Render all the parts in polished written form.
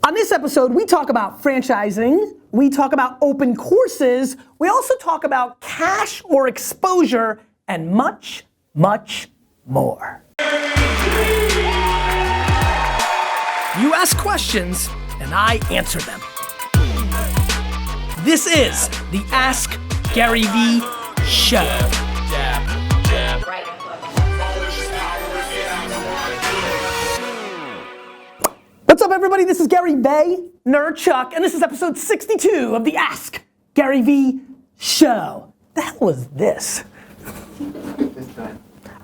On this episode, we talk about franchising, we talk about open courses, we also talk about cash or exposure, and much, much more. You ask questions, and I answer them. This is the Ask Garyvee Show. What's up, everybody? This is Garyvee, Nerdchuck, and this is episode 62 of the Ask Garyvee Show. The hell was this?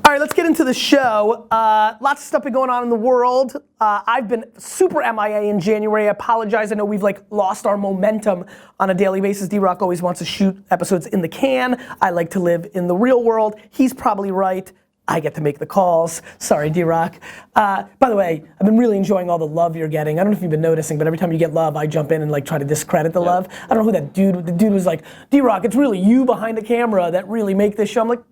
All right, let's get into the show. Lots of stuff been going on in the world. I've been super MIA in January. I apologize. I know we've lost our momentum on a daily basis. D-Rock always wants to shoot episodes in the can. I like to live in the real world. He's probably right. I get to make the calls. Sorry, D-Rock. By the way, I've been really enjoying all the love you're getting. I don't know if you've been noticing, but every time you get love, I jump in and try to discredit the love. I don't know who that dude, the dude was like, D-Rock, it's really you behind the camera that really make this show. I'm like,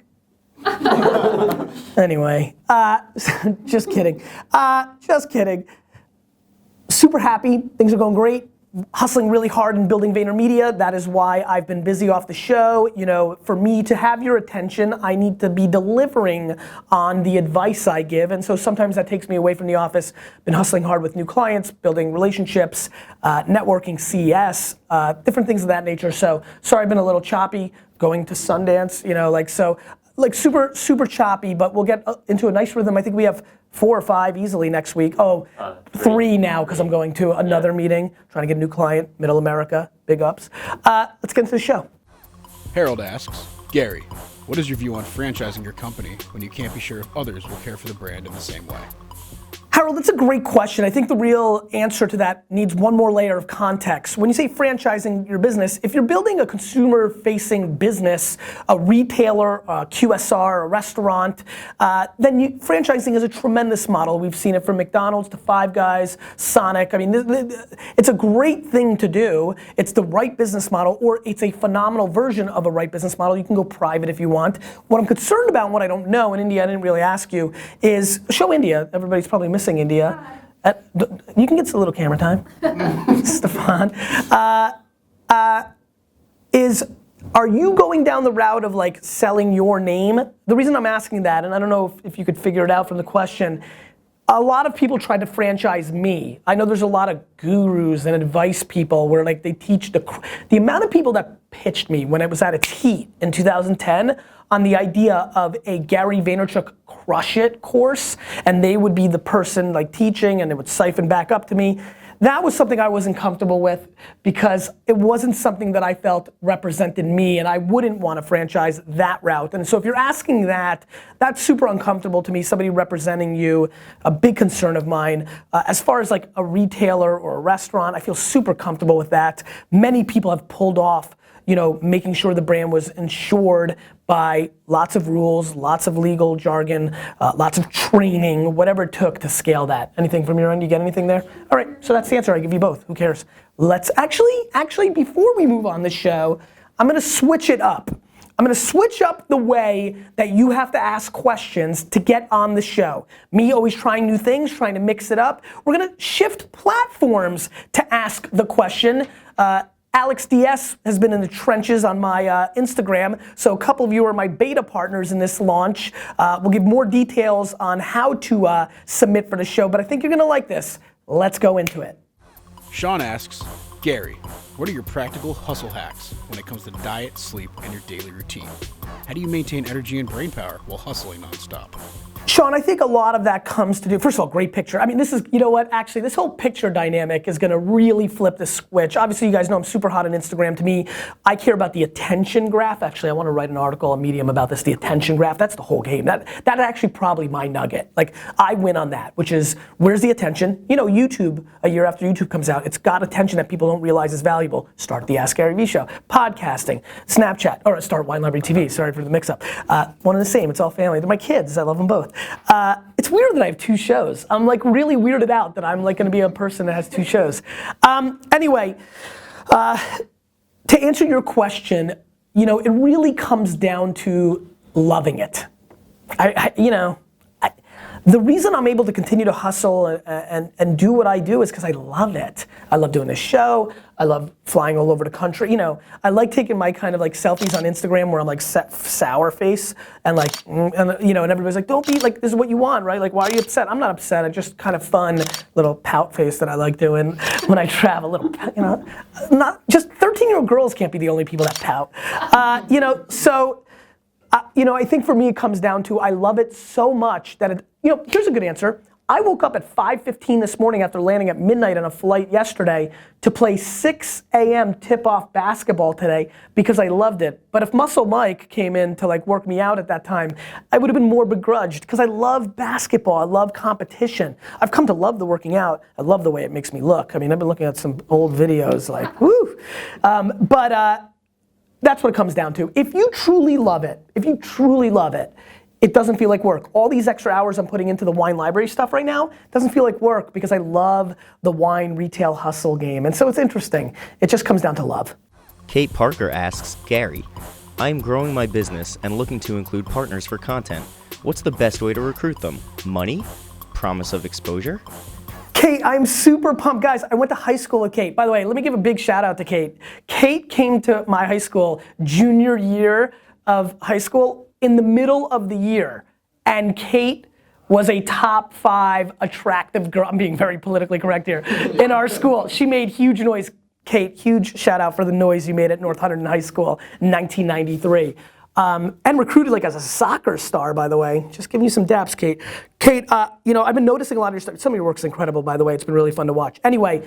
anyway, just kidding. Just kidding. Super happy, things are going great. Hustling really hard and building VaynerMedia. That is why I've been busy off the show. You know, for me to have your attention, I need to be delivering on the advice I give. And so sometimes that takes me away from the office. Been hustling hard with new clients, building relationships, networking, CES, different things of that nature. So sorry I've been a little choppy going to Sundance, super choppy, but we'll get into a nice rhythm. I think we have 4 or 5 easily next week. Oh, 3 now because I'm going to another meeting, trying to get a new client, Middle America, big ups. Let's get into the show. Harold asks, Gary, what is your view on franchising your company when you can't be sure if others will care for the brand in the same way? Harold, that's a great question. I think the real answer to that needs one more layer of context. When you say franchising your business, if you're building a consumer-facing business, a retailer, a QSR, a restaurant, then franchising is a tremendous model. We've seen it from McDonald's to Five Guys, Sonic. I mean, it's a great thing to do. It's the right business model, or it's a phenomenal version of a right business model. You can go private if you want. What I'm concerned about and what I don't know, in India I didn't really ask you, is show India. Everybody's probably missing India. You can get a little camera time, Stefan. Are you going down the route of selling your name? The reason I'm asking that, and I don't know if you could figure it out from the question, a lot of people tried to franchise me. I know there's a lot of gurus and advice people where they teach the amount of people that pitched me when it was at its heat in 2010 on the idea of a Gary Vaynerchuk Crush It course, and they would be the person teaching and it would siphon back up to me. That was something I wasn't comfortable with because it wasn't something that I felt represented me, and I wouldn't want to franchise that route. And so if you're asking that, that's super uncomfortable to me, somebody representing you, a big concern of mine. As far as a retailer or a restaurant, I feel super comfortable with that. Many people have pulled off making sure the brand was insured by lots of rules, lots of legal jargon, lots of training, whatever it took to scale that. Anything from your end? You get anything there? All right, so that's the answer. I give you both. Who cares? Let's actually, before we move on the show, I'm gonna switch it up. I'm gonna switch up the way that you have to ask questions to get on the show. Me always trying new things, trying to mix it up. We're gonna shift platforms to ask the question. Alex DS has been in the trenches on my Instagram, so a couple of you are my beta partners in this launch. We'll give more details on how to submit for the show, but I think you're gonna like this. Let's go into it. Sean asks, Gary, what are your practical hustle hacks when it comes to diet, sleep, and your daily routine? How do you maintain energy and brain power while hustling nonstop? Sean, I think a lot of that comes to do, first of all, great picture. I mean, this is, you know what, actually, this whole picture dynamic is gonna really flip the switch. Obviously, you guys know I'm super hot on Instagram. To me, I care about the attention graph. Actually, I wanna write an article on Medium about this, the attention graph. That's the whole game. That actually probably my nugget. I win on that, which is, where's the attention? You know, YouTube, a year after YouTube comes out, it's got attention that people don't realize is valuable. Start the Ask Garyvee show, podcasting, Snapchat, or start Wine Library TV, sorry for the mix up. One and the same, it's all family. They're my kids, I love them both. It's weird that I have 2 shows. I'm really weirded out that I'm gonna be a person that has 2 shows. Anyway, to answer your question, it really comes down to loving it. The reason I'm able to continue to hustle and do what I do is because I love it. I love doing this show. I love flying all over the country. You know, I like taking my kind of like selfies on Instagram where I'm like sour face and like, and you know, and everybody's like, don't be like, this is what you want, right? Like, why are you upset? I'm not upset. I just kind of fun little pout face that I like doing when I travel. Little, you know, not just 13-year-old girls can't be the only people that pout. You know, so. You know, I think for me it comes down to I love it so much that it, you know, here's a good answer. I woke up at 5:15 this morning after landing at midnight on a flight yesterday to play 6 a.m. tip-off basketball today because I loved it. But if Muscle Mike came in to like work me out at that time, I would have been more begrudged because I love basketball. I love competition. I've come to love the working out. I love the way it makes me look. I mean, I've been looking at some old videos like, woo. That's what it comes down to. If you truly love it, it doesn't feel like work. All these extra hours I'm putting into the wine library stuff right now doesn't feel like work because I love the wine retail hustle game. And so it's interesting. It just comes down to love. Kate Parker asks, Gary, I'm growing my business and looking to include partners for content. What's the best way to recruit them? Money? Promise of exposure? Kate, I'm super pumped. Guys, I went to high school with Kate. By the way, let me give a big shout out to Kate. Kate came to my high school junior year of high school in the middle of the year. And Kate was a top 5 attractive girl. I'm being very politically correct here. In our school. She made huge noise. Kate, huge shout out for the noise you made at North Hunterdon High School in 1993. And recruited like as a soccer star, by the way. Just giving you some daps, Kate. Kate, you know, I've been noticing a lot of your stuff. Some of your work's incredible, by the way. It's been really fun to watch. Anyway,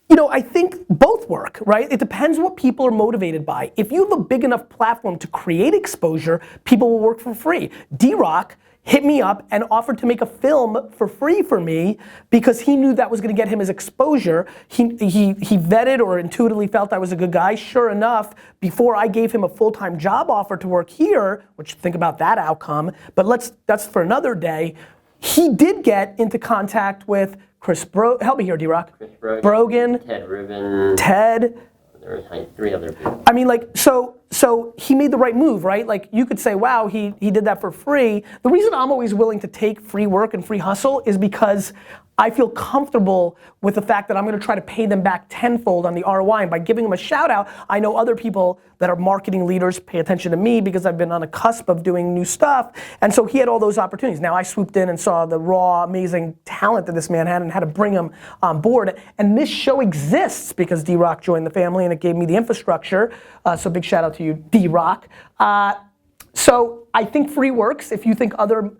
you know, I think both work, right? It depends what people are motivated by. If you have a big enough platform to create exposure, people will work for free. D-Rock hit me up and offered to make a film for free for me because he knew that was gonna get him his exposure. He vetted or intuitively felt I was a good guy. Sure enough, before I gave him a full-time job offer to work here, which think about that outcome, but that's for another day, he did get into contact with help me here, D-Rock. Chris Brogan. Ted Rubin. Ted. There were 3 other people. I mean, like, so he made the right move, right? Like, you could say, wow, he did that for free. The reason I'm always willing to take free work and free hustle is because I feel comfortable with the fact that I'm gonna try to pay them back tenfold on the ROI. And by giving them a shout out, I know other people that are marketing leaders pay attention to me because I've been on a cusp of doing new stuff. And so he had all those opportunities. Now I swooped in and saw the raw, amazing talent that this man had and had to bring him on board. And this show exists because D-Rock joined the family and it gave me the infrastructure. So big shout out to you, D-Rock. So I think free works. If you think other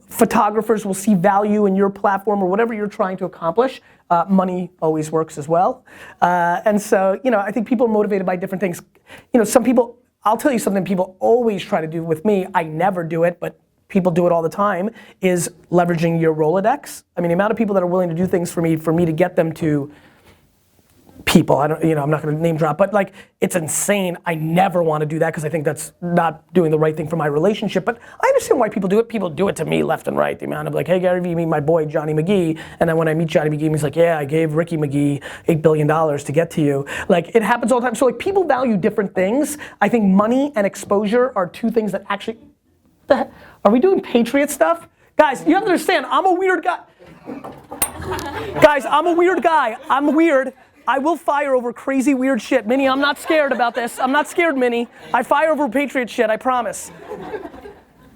photographers will see value in your platform or whatever you're trying to accomplish, money always works as well. And so, you know, I think people are motivated by different things. You know, some people, I'll tell you something people always try to do with me. I never do it, but people do it all the time, is leveraging your Rolodex. I mean, the amount of people that are willing to do things for me to get them to people, I'm not gonna name drop, but like, it's insane. I never wanna do that because I think that's not doing the right thing for my relationship, but I understand why people do it. People do it to me left and right. The amount of like, hey Garyvee, meet my boy Johnny McGee, and then when I meet Johnny McGee, he's like, yeah, I gave Ricky McGee $8 billion to get to you. Like, it happens all the time. So like, people value different things. I think money and exposure are 2 things that actually, are we doing Patriot stuff? Guys, you have to understand, I'm a weird guy. Guys, I'm a weird guy. I'm weird. I will fire over crazy weird shit. Minnie, I'm not scared about this. I'm not scared, Minnie. I fire over Patriot shit, I promise.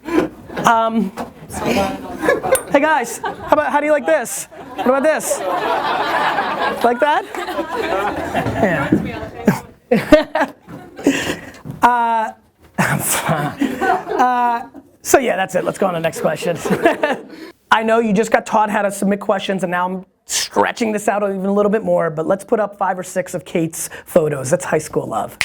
Hey guys, how do you like this? What about this? Like that? Yeah. So yeah, that's it. Let's go on to the next question. I know you just got taught how to submit questions and now I'm stretching this out even a little bit more, but let's put up 5 or 6 of Kate's photos. That's high school love.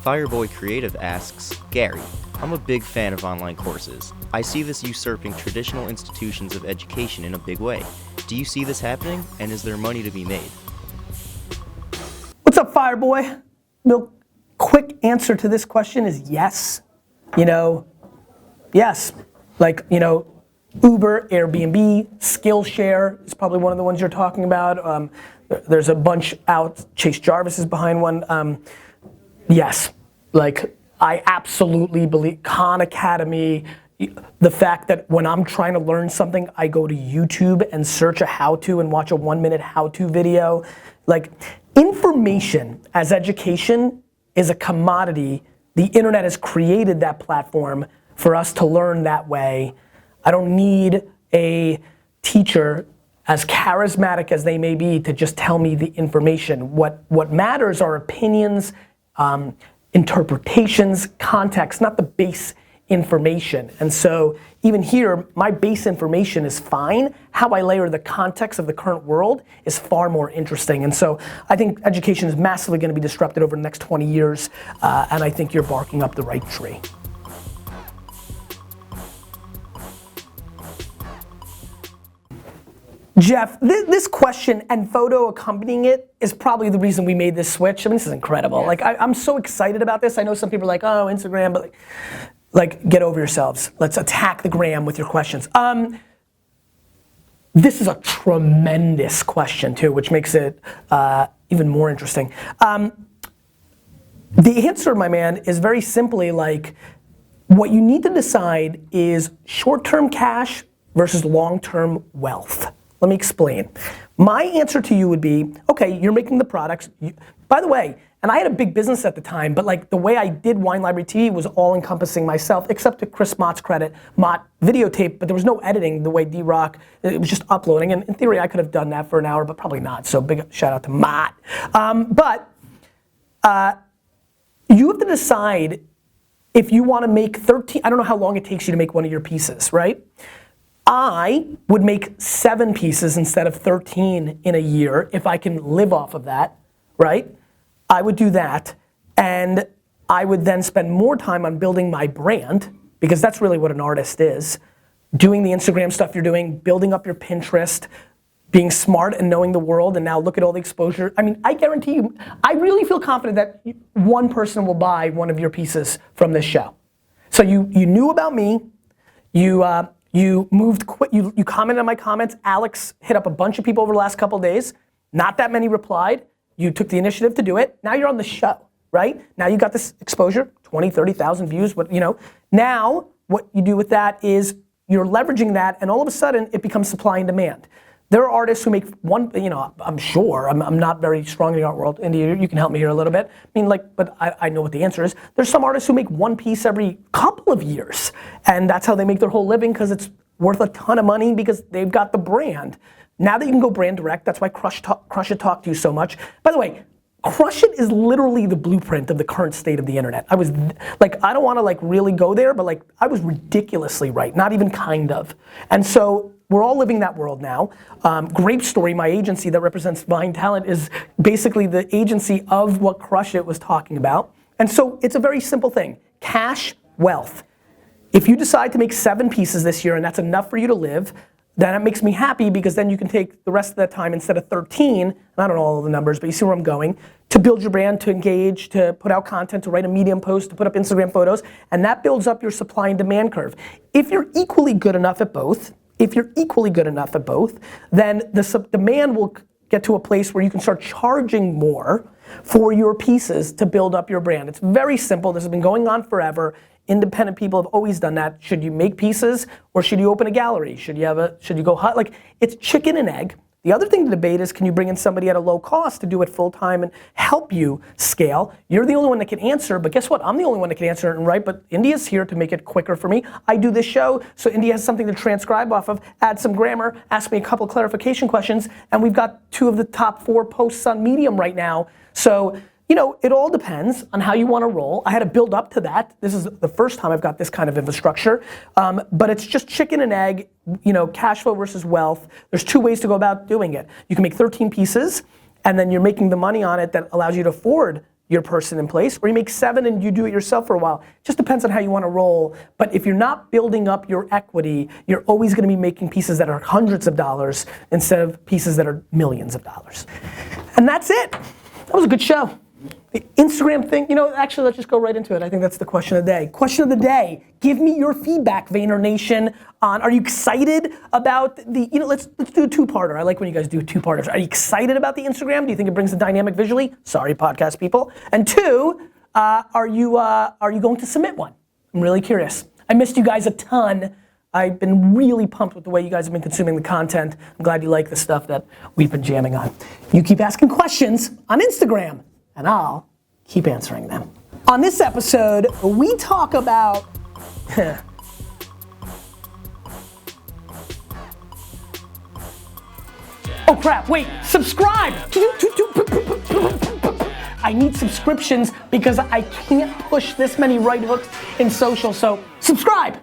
Fireboy Creative asks, Gary, I'm a big fan of online courses. I see this usurping traditional institutions of education in a big way. Do you see this happening, and is there money to be made? What's up, Fireboy? The quick answer to this question is yes. You know, Yes, like, Uber, Airbnb, Skillshare is probably one of the ones you're talking about. There's a bunch out, Chase Jarvis is behind one. Yes, like I absolutely believe Khan Academy, the fact that when I'm trying to learn something, I go to YouTube and search a how-to and watch a 1-minute how-to video. Like information as education is a commodity. The internet has created that platform for us to learn that way. I don't need a teacher, as charismatic as they may be, to just tell me the information. What matters are opinions, interpretations, context, not the base information. And so even here, my base information is fine. How I layer the context of the current world is far more interesting. And so I think education is massively going to be disrupted over the next 20 years, and I think you're barking up the right tree. Jeff, this question and photo accompanying it is probably the reason we made this switch. I mean, this is incredible. Yes. Like, I'm so excited about this. I know some people are like, oh, Instagram, but like get over yourselves. Let's attack the gram with your questions. This is a tremendous question too, which makes it even more interesting. The answer, my man, is very simply like, what you need to decide is short-term cash versus long-term wealth. Let me explain. My answer to you would be, okay, you're making the products. By the way, and I had a big business at the time, but like the way I did Wine Library TV was all encompassing myself, except to Chris Mott's credit. Mott videotaped, but there was no editing the way D-Rock, it was just uploading. And in theory, I could have done that for an hour, but probably not. So big shout out to Mott. You have to decide if you want to make 13, I don't know how long it takes you to make one of your pieces, right? I would make 7 pieces instead of 13 in a year if I can live off of that, right? I would do that, and I would then spend more time on building my brand, because that's really what an artist is. Doing the Instagram stuff you're doing, building up your Pinterest, being smart and knowing the world, and now look at all the exposure. I mean, I guarantee you, I really feel confident that one person will buy one of your pieces from this show. So you knew about me, you moved quick, you commented on my comments. Alex hit up a bunch of people over the last couple of days. Not that many replied. You took the initiative to do it. Now you're on the show, right? Now you got this exposure, 20, 30,000 views, Now what you do with that is you're leveraging that, and all of a sudden it becomes supply and demand. There are artists who make one, I'm sure, I'm not very strong in the art world. India, you can help me here a little bit. I mean, but I know what the answer is. There's some artists who make one piece every couple of years, and that's how they make their whole living, because it's worth a ton of money because they've got the brand. Now that you can go brand direct, that's why Crush It talked to you so much. By the way, Crush It is literally the blueprint of the current state of the internet. I was like, I don't want to really go there, but I was ridiculously right, not even kind of. And so we're all living that world now. Grape Story, my agency that represents Vine Talent, is basically the agency of what Crush It was talking about. And so it's a very simple thing, cash, wealth. If you decide to make 7 pieces this year and that's enough for you to live, then it makes me happy, because then you can take the rest of that time instead of 13, and I don't know all the numbers, but you see where I'm going, to build your brand, to engage, to put out content, to write a Medium post, to put up Instagram photos, and that builds up your supply and demand curve. If you're equally good enough at both, then the demand will get to a place where you can start charging more for your pieces to build up your brand. It's very simple. This has been going on forever. Independent people have always done that. Should you make pieces, or should you open a gallery? Should you go hot? It's chicken and egg. The other thing to debate is, can you bring in somebody at a low cost to do it full time and help you scale? You're the only one that can answer, but guess what? I'm the only one that can answer it and write, but India's here to make it quicker for me. I do this show, so India has something to transcribe off of, add some grammar, ask me a couple clarification questions, and we've got 2 of the top 4 posts on Medium right now. So, it all depends on how you want to roll. I had to build up to that. This is the first time I've got this kind of infrastructure. But it's just chicken and egg, cash flow versus wealth. There's 2 ways to go about doing it. You can make 13 pieces, and then you're making the money on it that allows you to afford your person in place, or you make 7 and you do it yourself for a while. It just depends on how you want to roll. But if you're not building up your equity, you're always going to be making pieces that are hundreds of dollars instead of pieces that are millions of dollars. And that's it. That was a good show. The Instagram thing, actually, let's just go right into it. I think that's the question of the day. Question of the day, give me your feedback, VaynerNation, on, are you excited about the, let's do a two-parter. I like when you guys do two-parters. Are you excited about the Instagram? Do you think it brings the dynamic visually? Sorry, podcast people. And two, are you going to submit one? I'm really curious. I missed you guys a ton. I've been really pumped with the way you guys have been consuming the content. I'm glad you like the stuff that we've been jamming on. You keep asking questions on Instagram, and I'll keep answering them. On this episode, we talk about oh crap, wait, subscribe! I need subscriptions because I can't push this many right hooks in social, so subscribe!